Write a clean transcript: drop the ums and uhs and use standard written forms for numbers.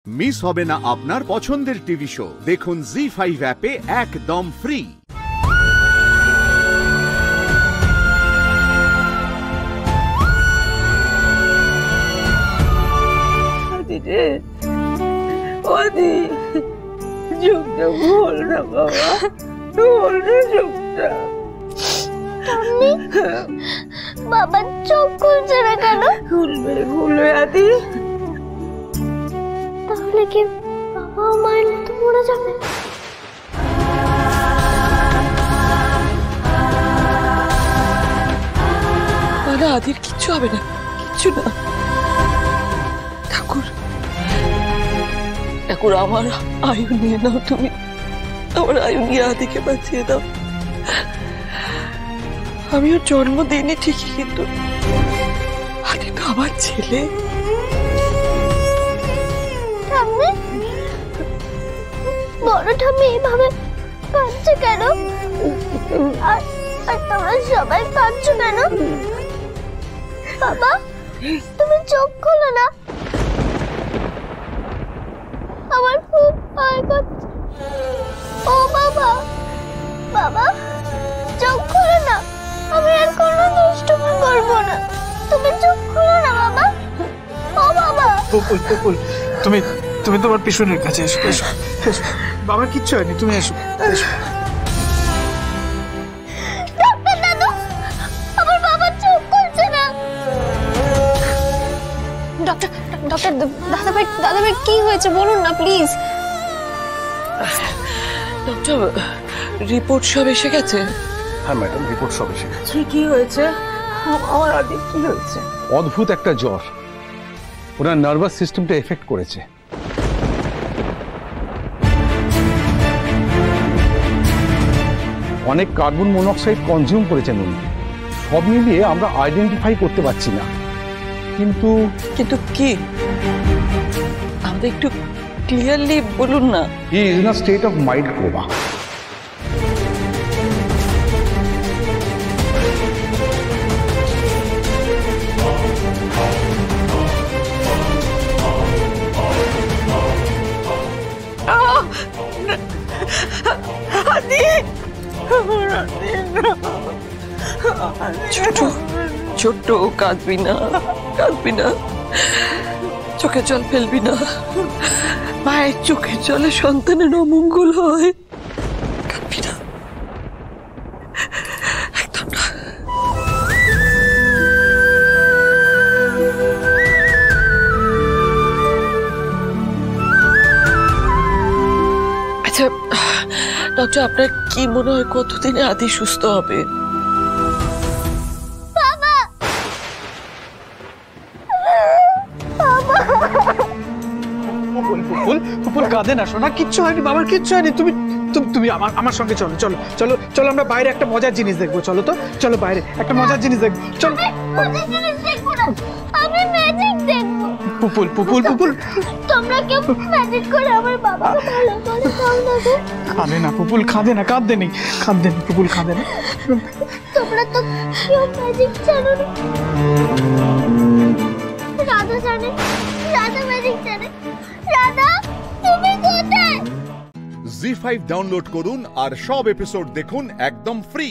Miss হবে না আপনার পছন্দের টিভি শো। দেখুন জি5 অ্যাপে একদম ফ্রি। বাবা চোখ খুলছে না কেন? খুলবে আদি। তাহলে কি বাবা মায়ের মতো মরে যাবে? আদির কিচ্ছু হবে না, কিচ্ছু না। ঠাকুর ঠাকুর আমার আয়ু নিয়ে নাও, তুমি আমার আয়ু নিয়ে আদিকে বাঁচিয়ে দাও। আমি ওর জন্ম দিইনি ঠিকই, কিন্তু আদি তো আমার ছেলে। বড় ঠাম্মি এইভাবে কাঁদছে কেন? আর তোমরা সবাই কাঁদছো কেন? বাবা তুমি চোখ খোলো না, আমার খুব ভয় করছে। ও বাবা, বাবা চোখ খোলো না, আমি আর কোনো দুষ্টুমি করবো না। তুমি চোখ খোলো না বাবা। ও বাবা। তুমি তুমি তোমার পিছনের কাছে এসো, এসো এসো। বাবার কিচ্ছু হয়নি, তুমি এসো এসো। ডাক্তার দাদু, আমার বাবা চোখ খুলছে না। ডক্টর ডক্টর দাদাভাই কি হয়েছে বলুন না প্লিজ। ডক্টর রিপোর্ট সব এসে গেছে? হ্যাঁ ম্যাডাম, রিপোর্ট সব এসে গেছে। কি হয়েছে? আমার আদি কি হয়েছে? অদ্ভুত একটা জ্বর, ওনার নার্ভাস সিস্টেমটা এফেক্ট করেছে। অনেক কার্বন মনোক্সাইড কনজিউম করেছেন উনি। সব মিলিয়ে আমরা আইডেন্টিফাই করতে পারছি না। কিন্তু কিন্তু কি আমাদের একটু ক্লিয়ারলি বলুন না। He is in a state of mild coma. ছোট ছোট কাঁদবি না, কাঁদবি না, চোখে জল ফেলবি না। মায়ের চোখের জলে সন্তানের অমঙ্গল হয়। কাঁদবি না, একদম না। আচ্ছা ডক্টর, আপনার কি মনে হয় কতদিনে আদি সুস্থ হবে? ফুল কাঁদে না সোনা, কিচ্ছু হয়নি, বাবার কিচ্ছু হয়নি। তুমি তুমি আমার সঙ্গে চলো, চলো চলো চলো, আমরা বাইরে একটা মজার জিনিস দেখবো। চলো তো, চলো বাইরে একটা মজার জিনিস দেখবো। চলো। আমি ম্যাজিক দেখবো। পুপুল পুপুল পুপুল, তোমরা কেউ ম্যাজিক করে আমার বাবাকে ভালো করে দাও না গো। কাঁদে না পুপুল, কাঁদে না, কাঁদে নেই, কাঁদে না পুপুল, কাঁদে না। তোমরা তো কেউ ম্যাজিক জানো না। রাধা জানে, রাধা ম্যাজিক জানে। রাধা তুমি কোথায়? জি5 ডাউনলোড করুন আর সব এপিসোড দেখুন একদম ফ্রি।